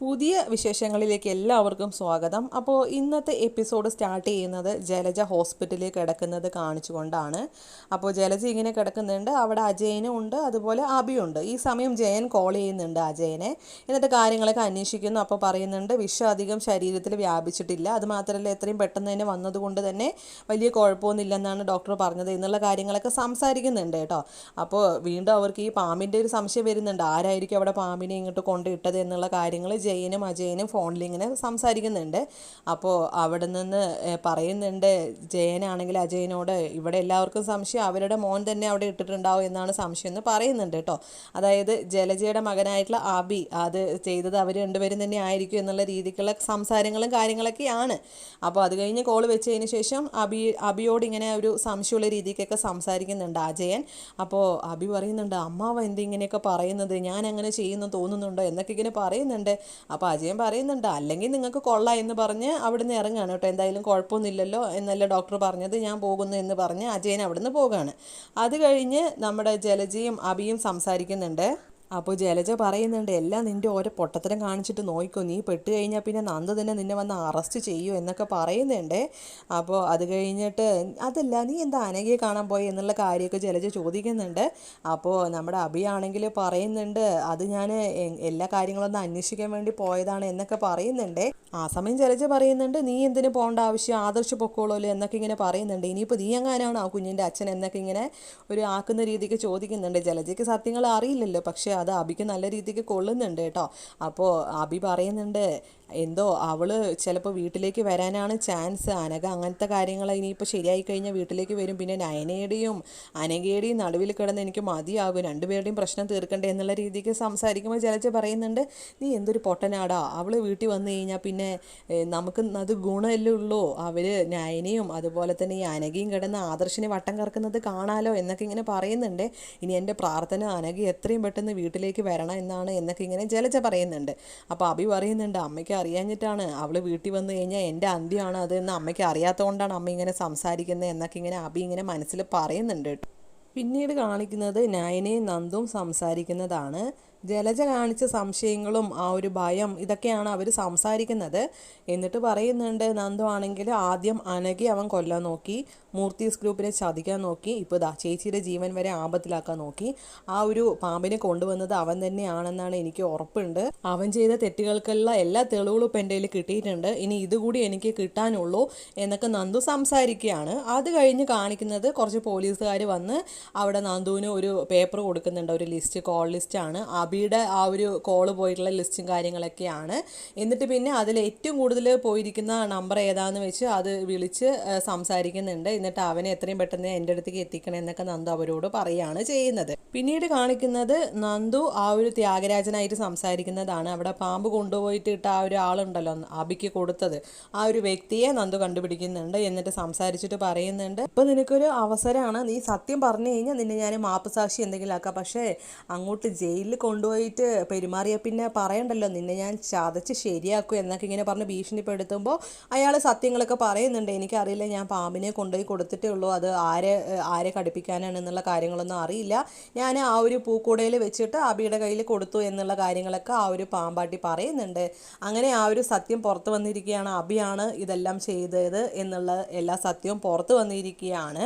പുതിയ വിശേഷങ്ങളിലേക്ക് എല്ലാവർക്കും സ്വാഗതം. അപ്പോൾ ഇന്നത്തെ എപ്പിസോഡ് സ്റ്റാർട്ട് ചെയ്യുന്നത് ജലജ ഹോസ്പിറ്റലിൽ കിടക്കുന്നത് കാണിച്ചുകൊണ്ടാണ്. അപ്പോൾ ജലജ ഇങ്ങനെ കിടക്കുന്നുണ്ട്, അവിടെ അജയനും ഉണ്ട്, അതുപോലെ അഭിയുണ്ട്. ഈ സമയം ജയൻ കോൾ ചെയ്യുന്നുണ്ട് അജയനെ. എന്നിട്ട് കാര്യങ്ങളൊക്കെ അന്വേഷിക്കുന്നു. അപ്പോൾ പറയുന്നുണ്ട് വിഷം അധികം ശരീരത്തിൽ വ്യാപിച്ചിട്ടില്ല, അതുമാത്രമല്ല എത്രയും പെട്ടെന്ന് തന്നെ വന്നതുകൊണ്ട് തന്നെ വലിയ കുഴപ്പമൊന്നുമില്ലെന്നാണ് ഡോക്ടർ പറഞ്ഞത് എന്നുള്ള കാര്യങ്ങളൊക്കെ സംസാരിക്കുന്നുണ്ട് കേട്ടോ. അപ്പോൾ വീണ്ടും അവർക്ക് ഈ പാമ്പിൻ്റെ ഒരു സംശയം വരുന്നുണ്ട്, ആരായിരിക്കും അവിടെ പാമ്പിനെ ഇങ്ങോട്ട് കൊണ്ടിട്ടത് എന്നുള്ള കാര്യങ്ങൾ ജയനും അജയനും ഫോണിൽ ഇങ്ങനെ സംസാരിക്കുന്നുണ്ട്. അപ്പോൾ അവിടെ നിന്ന് പറയുന്നുണ്ട് ജയനാണെങ്കിൽ അജയനോട്, ഇവിടെ എല്ലാവർക്കും സംശയം അവരുടെ മോൻ തന്നെ അവിടെ ഇട്ടിട്ടുണ്ടാവും എന്നാണ് സംശയം എന്ന് പറയുന്നുണ്ട് കേട്ടോ. അതായത് ജലജയുടെ മകനായിട്ടുള്ള അബി അത് ചെയ്തത് അവർ രണ്ടുപേരും തന്നെ ആയിരിക്കും എന്നുള്ള രീതിക്കുള്ള സംസാരങ്ങളും കാര്യങ്ങളൊക്കെയാണ്. അപ്പോൾ അത് കഴിഞ്ഞ് കോൾ വെച്ചതിന് ശേഷം അബിയോട് ഇങ്ങനെ ഒരു സംശയമുള്ള രീതിക്കൊക്കെ സംസാരിക്കുന്നുണ്ട് അജയൻ. അപ്പോൾ അബി പറയുന്നുണ്ട്, അമ്മാവ എന്തിങ്ങനെയൊക്കെ പറയുന്നത്, ഞാൻ അങ്ങനെ ചെയ്യുന്നു തോന്നുന്നുണ്ടോ എന്നൊക്കെ ഇങ്ങനെ പറയുന്നുണ്ട്. അപ്പോൾ അജയൻ പറയുന്നുണ്ട്, അല്ലെങ്കിൽ നിങ്ങൾക്ക് കൊള്ളാം എന്ന് പറഞ്ഞ് അവിടുന്ന് ഇറങ്ങുകയാണ് കേട്ടോ. എന്തായാലും കുഴപ്പമൊന്നുമില്ലല്ലോ എന്നല്ല ഡോക്ടർ പറഞ്ഞത്, ഞാൻ പോകുന്നു എന്ന് പറഞ്ഞ് അജയൻ അവിടുന്ന് പോകുകയാണ്. അത് കഴിഞ്ഞ് നമ്മുടെ ജലജയും അബിയും സംസാരിക്കുന്നുണ്ട്. അപ്പോൾ ജലജ പറയുന്നുണ്ട്, എല്ലാം നിൻ്റെ ഓരോ പൊട്ടത്തരം കാണിച്ചിട്ട് നോയിക്കോ, നീ പെട്ട് കഴിഞ്ഞാൽ പിന്നെ നന്ദ തന്നെ നിന്നെ വന്ന് അറസ്റ്റ് ചെയ്യൂ എന്നൊക്കെ പറയുന്നുണ്ട്. അപ്പോൾ അത് കഴിഞ്ഞിട്ട് അതല്ല നീ എന്താ അനഘയെ കാണാൻ പോയി എന്നുള്ള കാര്യമൊക്കെ ജലജ ചോദിക്കുന്നുണ്ട്. അപ്പോൾ നമ്മുടെ അഭിയാണെങ്കിൽ പറയുന്നുണ്ട്, അത് ഞാൻ എല്ലാ കാര്യങ്ങളൊന്നും അന്വേഷിക്കാൻ വേണ്ടി പോയതാണ് എന്നൊക്കെ പറയുന്നുണ്ട്. ആ സമയം ജലജ പറയുന്നുണ്ട്, നീ എന്തിനു പോകേണ്ട ആവശ്യം, ആദർശ് പൊക്കോളൂല്ലോ എന്നൊക്കെ ഇങ്ങനെ പറയുന്നുണ്ട്. ഇനിയിപ്പോൾ നീ എങ്ങാനാണ് ആ കുഞ്ഞിൻ്റെ അച്ഛൻ എന്നൊക്കെ ഇങ്ങനെ ഒരു ആക്കുന്ന രീതിക്ക് ചോദിക്കുന്നുണ്ട്. ജലജയ്ക്ക് സത്യങ്ങൾ അറിയില്ലല്ലോ, പക്ഷേ അത് അബിക്ക് നല്ല രീതിക്ക് കൊള്ളുന്നുണ്ട് കേട്ടോ. അപ്പോൾ അബി പറയുന്നുണ്ട്, എന്തോ അവൾ ചിലപ്പോൾ വീട്ടിലേക്ക് വരാനാണ് ചാൻസ്, അനഘ അങ്ങനത്തെ കാര്യങ്ങൾ ഇനിയിപ്പോൾ ശരിയായി കഴിഞ്ഞാൽ വീട്ടിലേക്ക് വരും, പിന്നെ നയനയുടെയും അനഘയുടെയും നടുവിൽ കിടന്ന് എനിക്ക് മതിയാകും, രണ്ടുപേരുടെയും പ്രശ്നം തീർക്കണ്ടേ എന്നുള്ള രീതിക്ക് സംസാരിക്കുമ്പോൾ ജലജ പറയുന്നുണ്ട്, നീ എന്തൊരു പൊട്ടനാടാ, അവൾ വീട്ടിൽ വന്നു കഴിഞ്ഞാൽ പിന്നെ നമുക്ക് അത് ഗുണമല്ലേ ഉള്ളൂ, അവർ നയനയും അതുപോലെ തന്നെ ഈ അനഘയും കിടന്ന് ആദർശിനെ വട്ടം കറക്കുന്നത് കാണാലോ എന്നൊക്കെ ഇങ്ങനെ പറയുന്നുണ്ട്. ഇനി എൻ്റെ പ്രാർത്ഥന അനഘ എത്രയും പെട്ടെന്ന് വീട്ടിലേക്ക് വരണം എന്നാണ് എന്നൊക്കെ ഇങ്ങനെ ജലജ പറയുന്നുണ്ട്. അപ്പോൾ അബി പറയുന്നുണ്ട്, അമ്മയ്ക്ക് അറിയാഞ്ഞിട്ടാണ്, അവൾ വീട്ടിൽ വന്നു കഴിഞ്ഞാൽ എൻ്റെ അന്ത്യമാണ് അത് എന്ന് അമ്മയ്ക്ക് അറിയാത്തതുകൊണ്ടാണ് അമ്മ ഇങ്ങനെ സംസാരിക്കുന്നത് എന്നൊക്കെ ഇങ്ങനെ അബി ഇങ്ങനെ മനസ്സിൽ പറയുന്നുണ്ട്. പിന്നീട് കാണിക്കുന്നത് നയനയും നന്ദും സംസാരിക്കുന്നതാണ്. ജലജ കാണിച്ച സംശയങ്ങളും ആ ഒരു ഭയം ഇതൊക്കെയാണ് അവർ സംസാരിക്കുന്നത്. എന്നിട്ട് പറയുന്നുണ്ട്, നന്ദു ആണെങ്കിൽ ആദ്യം അനഘയെ അവൻ കൊല്ലാൻ നോക്കി, മൂർത്തീസ് ഗ്രൂപ്പിനെ ചതിക്കാൻ നോക്കി, ഇപ്പോൾ ദാ ചേച്ചിയുടെ ജീവൻ വരെ ആപത്തിലാക്കാൻ നോക്കി, ആ ഒരു പാമ്പിനെ കൊണ്ടുവന്നത് അവൻ തന്നെയാണെന്നാണ് എനിക്ക് ഉറപ്പുണ്ട്, അവൻ ചെയ്ത തെറ്റുകൾക്കുള്ള എല്ലാ തെളിവുകളും ഇപ്പം എൻ്റെ കയ്യിൽ കിട്ടിയിട്ടുണ്ട്, ഇനി ഇതുകൂടി എനിക്ക് കിട്ടാനുള്ളൂ എന്നൊക്കെ നന്ദു സംസാരിക്കുകയാണ്. അത് കഴിഞ്ഞ് കാണിക്കുന്നത് കുറച്ച് പോലീസുകാർ വന്ന് അവിടെ നന്ദുവിന് ഒരു പേപ്പർ കൊടുക്കുന്നുണ്ട്, ഒരു ലിസ്റ്റ്, കോൾ ലിസ്റ്റാണ്, അബിയുടെ ആ ഒരു കോള് പോയിട്ടുള്ള ലിസ്റ്റും കാര്യങ്ങളൊക്കെയാണ്. എന്നിട്ട് പിന്നെ അതിൽ ഏറ്റവും കൂടുതൽ പോയിരിക്കുന്ന നമ്പർ ഏതാണെന്ന് വെച്ച് അത് വിളിച്ച് സംസാരിക്കുന്നുണ്ട്. എന്നിട്ട് അവനെ എത്രയും പെട്ടെന്ന് എൻ്റെ അടുത്തേക്ക് എത്തിക്കണം എന്നൊക്കെ നന്ദു അവരോട് പറയുകയാണ് ചെയ്യുന്നത്. പിന്നീട് കാണിക്കുന്നത് നന്ദു ആ ഒരു ത്യാഗരാജനായിട്ട് സംസാരിക്കുന്നതാണ്. അവിടെ പാമ്പ് കൊണ്ടുപോയിട്ട് ഇട്ട ആ ഒരു ആളുണ്ടല്ലോ അബിക്ക് കൊടുത്തത്, ആ ഒരു വ്യക്തിയെ നന്ദു കണ്ടുപിടിക്കുന്നുണ്ട്. എന്നിട്ട് സംസാരിച്ചിട്ട് പറയുന്നുണ്ട്, ഇപ്പം നിനക്കൊരു അവസരമാണ്, നീ സത്യം പറഞ്ഞു കഴിഞ്ഞാൽ നിന്നെ ഞാൻ മാപ്പ് സാക്ഷി എന്തെങ്കിലും ആക്കാം, പക്ഷേ അങ്ങോട്ട് ജയിലിൽ കൊണ്ടുപോയിട്ട് പെരുമാറിയ പിന്നെ പറയണ്ടല്ലോ, നിന്നെ ഞാൻ ചതച്ച് ശരിയാക്കും എന്നൊക്കെ ഇങ്ങനെ പറഞ്ഞ് ഭീഷണിപ്പെടുത്തുമ്പോൾ അയാൾ സത്യങ്ങളൊക്കെ പറയുന്നുണ്ട്. എനിക്കറിയില്ല, ഞാൻ പാമ്പിനെ കൊണ്ടുപോയി കൊടുത്തിട്ടേ ഉള്ളൂ, അത് ആരെ കടുപ്പിക്കാനാണ് എന്നുള്ള കാര്യങ്ങളൊന്നും അറിയില്ല, ഞാൻ ആ ഒരു പൂക്കൂടയിൽ വെച്ചിട്ട് അബിയുടെ കയ്യിൽ കൊടുത്തു എന്നുള്ള കാര്യങ്ങളൊക്കെ ആ ഒരു പാമ്പാട്ടി പറയുന്നുണ്ട്. അങ്ങനെ ആ ഒരു സത്യം പുറത്ത് വന്നിരിക്കുകയാണ്, അബിയാണ് ഇതെല്ലാം ചെയ്തത് എന്നുള്ള എല്ലാ സത്യവും പുറത്ത് വന്നിരിക്കുകയാണ്.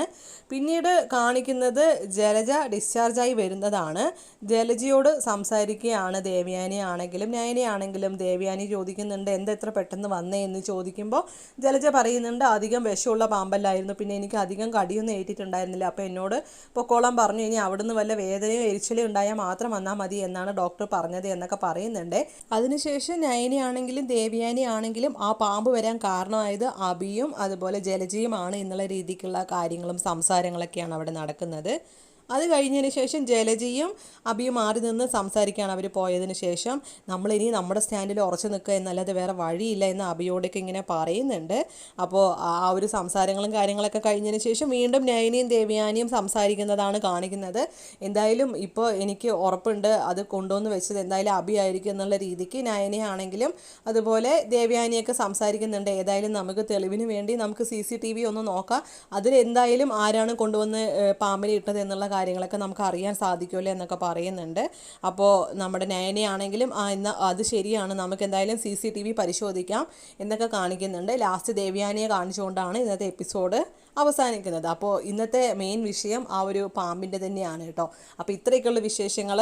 പിന്നീട് കാണിക്കുന്നത് ജലജ ഡിസ്ചാർജായി വരുന്നതാണ്. ജലജയോട് സംസാരിക്കുകയാണ് ദേവയാനി ആണെങ്കിലും നയനയാണെങ്കിലും. ദേവയാനി ചോദിക്കുന്നുണ്ട്, എന്താ എത്ര പെട്ടെന്ന് വന്നേ എന്ന് ചോദിക്കുമ്പോൾ ജലജ പറയുന്നുണ്ട്, അധികം വിഷമുള്ള പാമ്പല്ലായിരുന്നു, പിന്നെ എനിക്ക് അധികം കടിയൊന്നും ഏറ്റിട്ടുണ്ടായിരുന്നില്ല, അപ്പോൾ എന്നോട് പൊക്കോളാൻ പറഞ്ഞു, ഇനി അവിടുന്ന് വല്ല വേദനയോ എരിച്ചിലോ ഉണ്ടായാൽ മാത്രം വന്നാൽ മതി എന്നാണ് ഡോക്ടർ പറഞ്ഞത് എന്നൊക്കെ പറയുന്നുണ്ട്. അതിനുശേഷം നയനയാണെങ്കിലും ദേവയാനി ആണെങ്കിലും ആ പാമ്പ് വരാൻ കാരണമായത് അബിയും അതുപോലെ ജലജയുമാണ് എന്നുള്ള രീതിക്കുള്ള കാര്യങ്ങളും സംസാരങ്ങളൊക്കെയാണ് അവിടെ നടക്കുന്നത്. അത് കഴിഞ്ഞതിന് ശേഷം ജലജയും അബിയും മാറി നിന്ന് സംസാരിക്കുകയാണ് അവർ പോയതിന് ശേഷം. നമ്മളിനി നമ്മുടെ സ്റ്റാൻഡിൽ ഉറച്ചു നിൽക്കുക എന്നല്ലാതെ വേറെ വഴിയില്ല എന്ന് അബിയോടൊക്കെ ഇങ്ങനെ പറയുന്നുണ്ട്. അപ്പോൾ ആ ഒരു സംസാരങ്ങളും കാര്യങ്ങളൊക്കെ കഴിഞ്ഞതിന് ശേഷം വീണ്ടും നയനയും ദേവയാനിയും സംസാരിക്കുന്നതാണ് കാണിക്കുന്നത്. എന്തായാലും ഇപ്പോൾ എനിക്ക് ഉറപ്പുണ്ട് അത് കൊണ്ടുവന്ന് വെച്ചത് എന്തായാലും അബി ആയിരിക്കും എന്നുള്ള രീതിക്ക് നയനയാണെങ്കിലും അതുപോലെ ദേവയാനിയൊക്കെ സംസാരിക്കുന്നുണ്ട്. ഏതായാലും നമുക്ക് തെളിവിന് വേണ്ടി നമുക്ക് CCTV ഒന്ന് നോക്കാം, അതിലെന്തായാലും ആരാണ് കൊണ്ടുവന്ന് പാമ്പിനെ ഇട്ടത് എന്നുള്ള കാര്യങ്ങളൊക്കെ നമുക്ക് അറിയാൻ സാധിക്കുമല്ലോ എന്നൊക്കെ പറയുന്നുണ്ട്. അപ്പോൾ നമ്മുടെ നയനയാണെങ്കിലും എന്നാൽ അത് ശരിയാണ്, നമുക്ക് എന്തായാലും CCTV പരിശോധിക്കാം എന്നൊക്കെ കാണിക്കുന്നുണ്ട്. ലാസ്റ്റ് ദേവയാനിയെ കാണിച്ചുകൊണ്ടാണ് ഇന്നത്തെ എപ്പിസോഡ് അവസാനിക്കുന്നത്. അപ്പോൾ ഇന്നത്തെ മെയിൻ വിഷയം ആ ഒരു പാമ്പിൻ്റെ തന്നെയാണ് കേട്ടോ. അപ്പോൾ ഇത്രയൊക്കെയുള്ള വിശേഷങ്ങൾ.